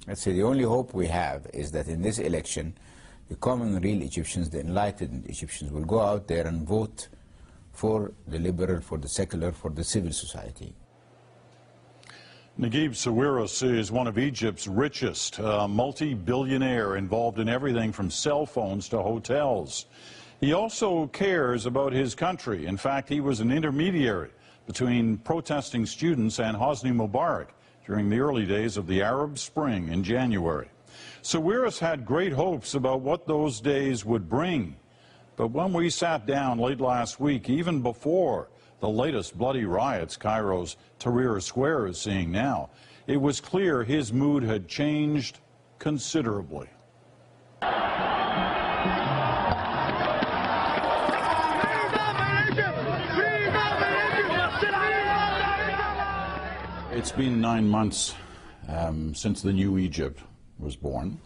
Let's say the only hope we have is that in this election, the common real Egyptians, the enlightened Egyptians, will go out there and vote for the liberal, for the secular, for the civil society. Nagib Sawirus is one of Egypt's richest, multi-billionaire involved in everything from cell phones to hotels. He also cares about his country. In fact, he was an intermediary between protesting students and Hosni Mubarak during the early days of the Arab Spring in January. Sawirus had great hopes about what those days would bring. But when we sat down late last week, even before the latest bloody riots Cairo's Tahrir Square is seeing now, it was clear his mood had changed considerably. It's been 9 months since the new Egypt was born,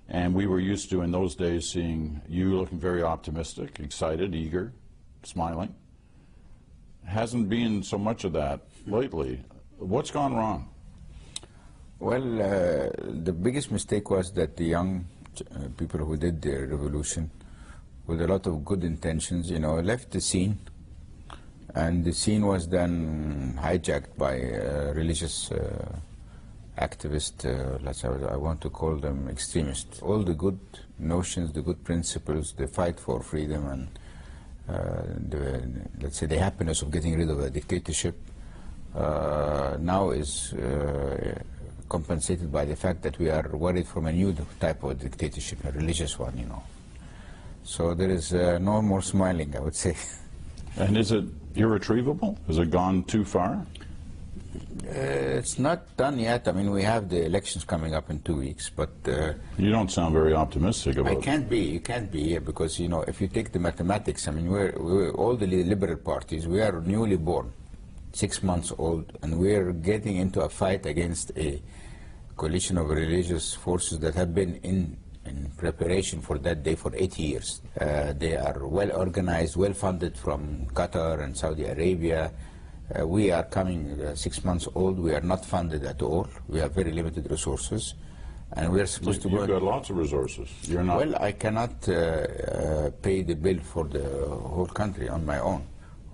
and we were used to, in those days, seeing you looking very optimistic, excited, eager, smiling. Hasn't been so much of that lately. What's gone wrong? Well, the biggest mistake was that the young people who did the revolution, with a lot of good intentions, you know, left the scene. And the scene was then hijacked by religious activists, I want to call them extremists. All the good notions, the good principles, the fight for freedom and let's say the happiness of getting rid of a dictatorship now is compensated by the fact that we are worried from a new type of dictatorship, a religious one, you know. So there is no more smiling, I would say. And is it irretrievable? Has it gone too far? It's not done yet. I mean, we have the elections coming up in 2 weeks, but... you don't sound very optimistic about it. I can't be. You can't be, because, you know, if you take the mathematics, I mean, we're all the liberal parties, we are newly born, 6 months old, and we're getting into a fight against a coalition of religious forces that have been in preparation for that day for 8 years. They are well organized, well funded from Qatar and Saudi Arabia. We are coming 6 months old. We are not funded at all. We have very limited resources, and we are supposed to go. You've got lots of resources. You're not. Well, I cannot pay the bill for the whole country on my own.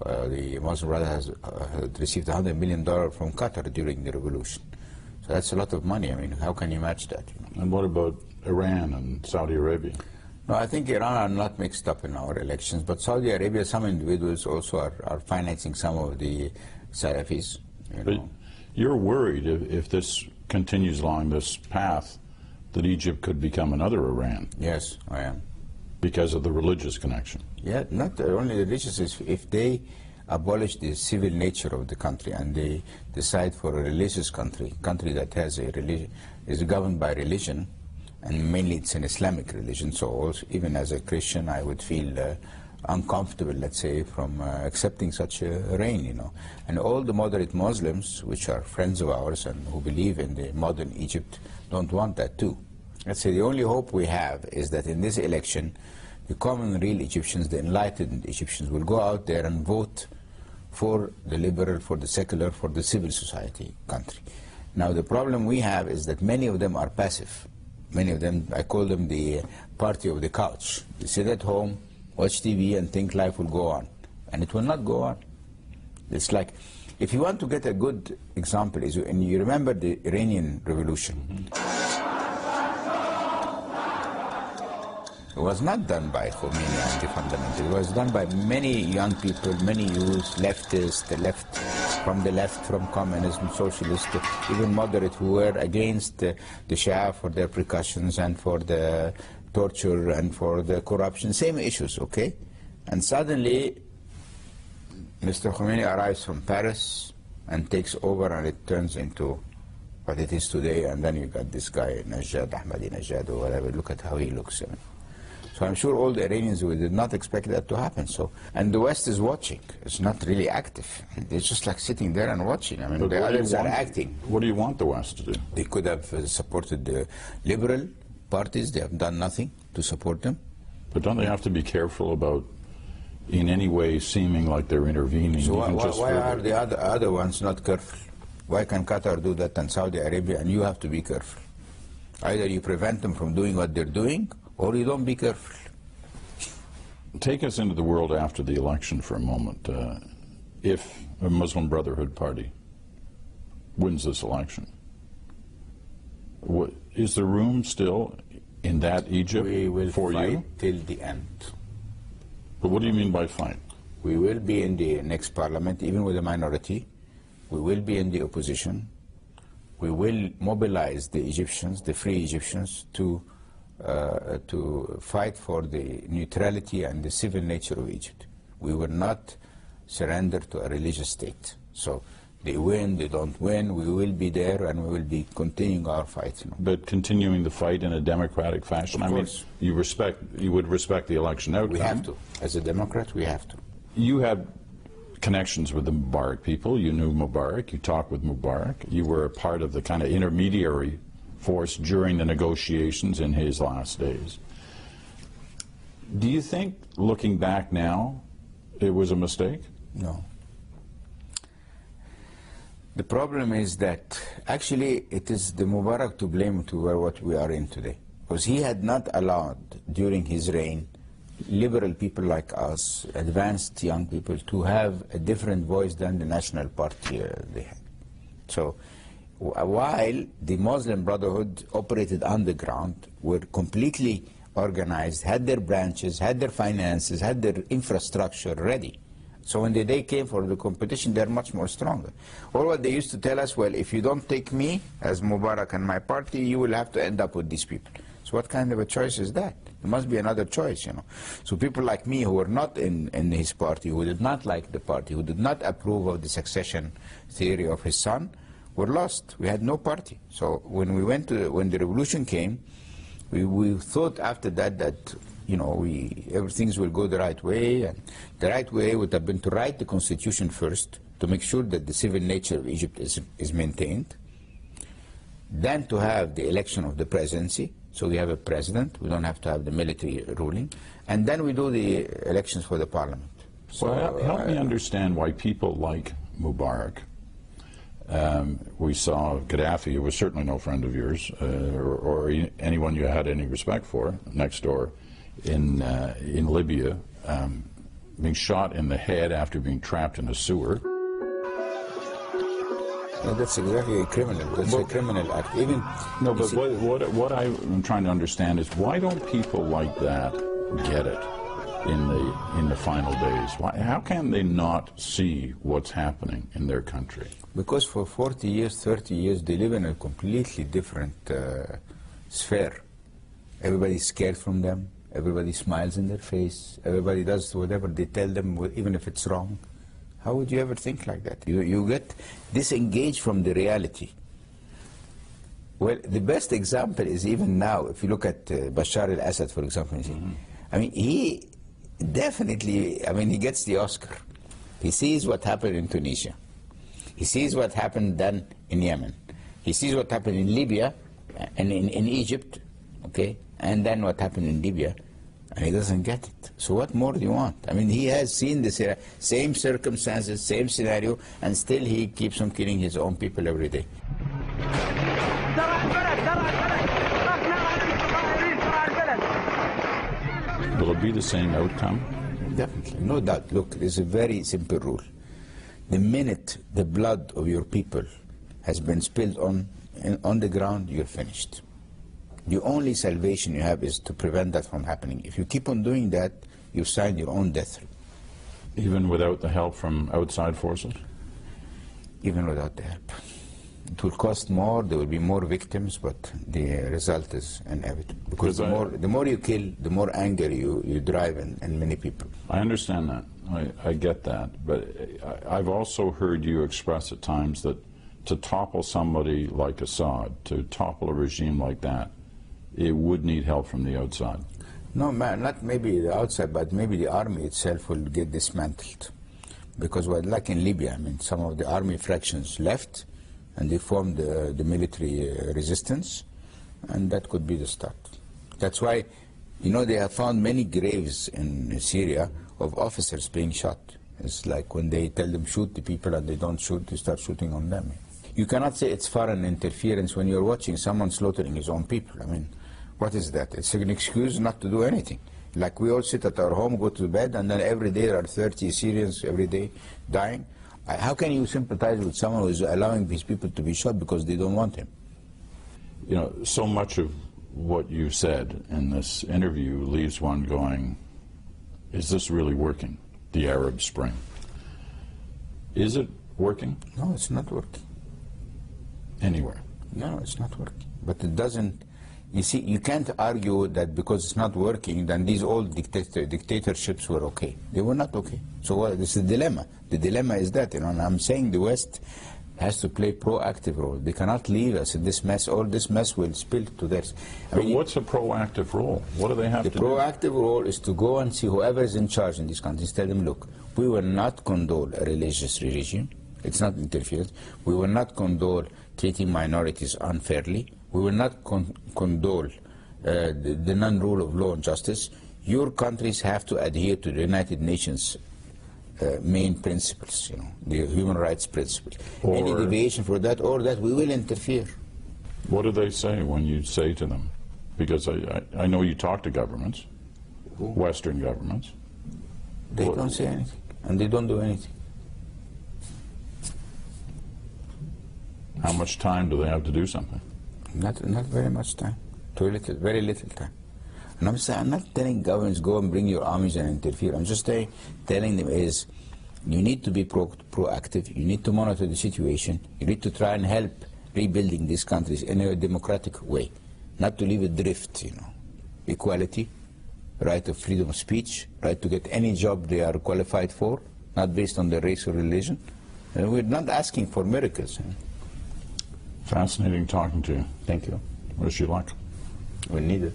The Muslim Brotherhood has received $100 million from Qatar during the revolution. So that's a lot of money. I mean, how can you match that? You know? And what about Iran and Saudi Arabia? No, I think Iran are not mixed up in our elections, but Saudi Arabia, some individuals also are financing some of the Salafis. But you're worried if this continues along this path that Egypt could become another Iran. Yes, I am. Because of the religious connection. Yeah, not only the religious, if they abolish the civil nature of the country and they decide for a religious country that has a religion, is governed by religion, and mainly it's an Islamic religion, so also, even as a Christian I would feel uncomfortable, let's say, from accepting such a reign, you know. And all the moderate Muslims, which are friends of ours and who believe in the modern Egypt, don't want that too. Let's say the only hope we have is that in this election, the common real Egyptians, the enlightened Egyptians, will go out there and vote for the liberal, for the secular, for the civil society country. Now the problem we have is that many of them are passive. Many of them, I call them the party of the couch. They sit at home, watch TV and think life will go on. And it will not go on. It's like, if you want to get a good example, and you remember the Iranian Revolution. It was not done by Khomeini and the fundamentalists. It was done by many young people, many youths, leftists, from the left, from communism, socialists, even moderate, who were against the Shia for their precautions and for the torture and for the corruption, same issues, okay? And suddenly, Mr. Khomeini arrives from Paris and takes over, and it turns into what it is today, and then you got this guy, Ahmadinejad or whatever. Look at how he looks. I mean. So I'm sure all the Iranians did not expect that to happen. So, and the West is watching. It's not really active. They're just like sitting there and watching. I mean, but the others are acting. What do you want the West to do? They could have supported the liberal parties. They have done nothing to support them. But don't they have to be careful about, in any way, seeming like they're intervening? So why are the other ones not careful? Why can Qatar do that and Saudi Arabia, and you have to be careful? Either you prevent them from doing what they're doing, or you don't be careful. Take us into the world after the election for a moment. If a Muslim Brotherhood party wins this election, is there room still in that Egypt we will for fight you? Till the end. But what do you mean by fight? We will be in the next parliament, even with a minority. We will be in the opposition. We will mobilize the Egyptians, the free Egyptians, to fight for the neutrality and the civil nature of Egypt. We will not surrender to a religious state. So they win, they don't win, we will be there and we will be continuing our fight. You know. But continuing the fight in a democratic fashion? Of course. I mean, you would respect the election outcome. We have to. As a Democrat, we have to. You had connections with the Mubarak people. You knew Mubarak. You talked with Mubarak. You were a part of the kind of intermediary force during the negotiations in his last days. Do you think, looking back now, it was a mistake? No. The problem is that actually it is the Mubarak to blame to what we are in today. Because he had not allowed during his reign liberal people like us, advanced young people, to have a different voice than the National Party they had. So while the Muslim Brotherhood operated underground, were completely organized, had their branches, had their finances, had their infrastructure ready. So when the day came for the competition, they're much more stronger. Or what they used to tell us, well, if you don't take me as Mubarak and my party, you will have to end up with these people. So what kind of a choice is that? There must be another choice, you know. So people like me who were not in his party, who did not like the party, who did not approve of the succession theory of his son, were lost. We had no party. So when when the revolution came, we thought after that, you know, things will go the right way, and the right way would have been to write the constitution first, to make sure that the civil nature of Egypt is maintained, then to have the election of the presidency, so we have a president, we don't have to have the military ruling, and then we do the elections for the parliament. So well, help me understand why people like Mubarak. We saw Gaddafi, who was certainly no friend of yours, or anyone you had any respect for, next door, in Libya, being shot in the head after being trapped in a sewer. No, that's exactly a criminal. That's a criminal act. Even no, but what I'm trying to understand is why don't people like that get it in the final days? How can they not see what's happening in their country? Because for 40 years, 30 years, they live in a completely different sphere. Everybody's scared from them. Everybody smiles in their face. Everybody does whatever they tell them, even if it's wrong. How would you ever think like that? You get disengaged from the reality. Well, the best example is even now, if you look at Bashar al-Assad, for example. I mean, he definitely, he gets the Oscar. He sees what happened in Tunisia. He sees what happened then in Yemen. He sees what happened in Libya and in Egypt, okay? And then what happened in Libya, and he doesn't get it. So what more do you want? I mean, he has seen the same circumstances, same scenario, and still he keeps on killing his own people every day. Will it be the same outcome? Definitely, no doubt. Look, there's a very simple rule. The minute the blood of your people has been spilled on the ground, you're finished. The only salvation you have is to prevent that from happening. If you keep on doing that, you sign your own death. Even without the help from outside forces? Even without the help. It will cost more, there will be more victims, but the result is inevitable. Because the more you kill, the more anger you drive in many people. I understand that. I get that. But I've also heard you express at times that to topple somebody like Assad, to topple a regime like that, it would need help from the outside. No, not maybe the outside, but maybe the army itself will get dismantled. Because like in Libya, some of the army fractions left, and they formed the military resistance, and that could be the start. That's why, they have found many graves in Syria of officers being shot. It's like when they tell them shoot the people and they don't shoot, they start shooting on them. you cannot say it's foreign interference when you're watching someone slaughtering his own people. I mean, what is that? It's an excuse not to do anything. Like we all sit at our home, go to bed, and then every day there are 30 Syrians every day dying. How can you sympathize with someone who is allowing these people to be shot because they don't want him? You know, so much of what you said in this interview leaves one going, is this really working, the Arab Spring? Is it working? No, it's not working. Anywhere? No, it's not working. But it doesn't, you see, you can't argue that because it's not working, then these old dictatorships were okay. They were not okay. So what, this is the dilemma. The dilemma is that, you know, and I'm saying the West has to play proactive role. They cannot leave us in this mess. All this mess will spill to theirs. But what's a proactive role? What do they have to do? The proactive role is to go and see whoever is in charge in these countries, tell them, look, we will not condone a religious regime. It's not interference. We will not condone treating minorities unfairly. We will not condone the non-rule of law and justice. Your countries have to adhere to the United Nations main principles, you know, the human rights principles. Any deviation for that or that, we will interfere. What do they say when you say to them? Because I know you talk to governments, Western governments. They don't say anything, and they don't do anything. How much time do they have to do something? Not very much time. Too little, very little time. And I'm not telling governments go and bring your armies and interfere. I'm just telling them is you need to be proactive. You need to monitor the situation. You need to try and help rebuilding these countries in a democratic way, not to leave it drift. You know, equality, right of freedom of speech, right to get any job they are qualified for, not based on their race or religion. And we're not asking for miracles. You know? Fascinating talking to you. Thank you. Wish you luck. We need it.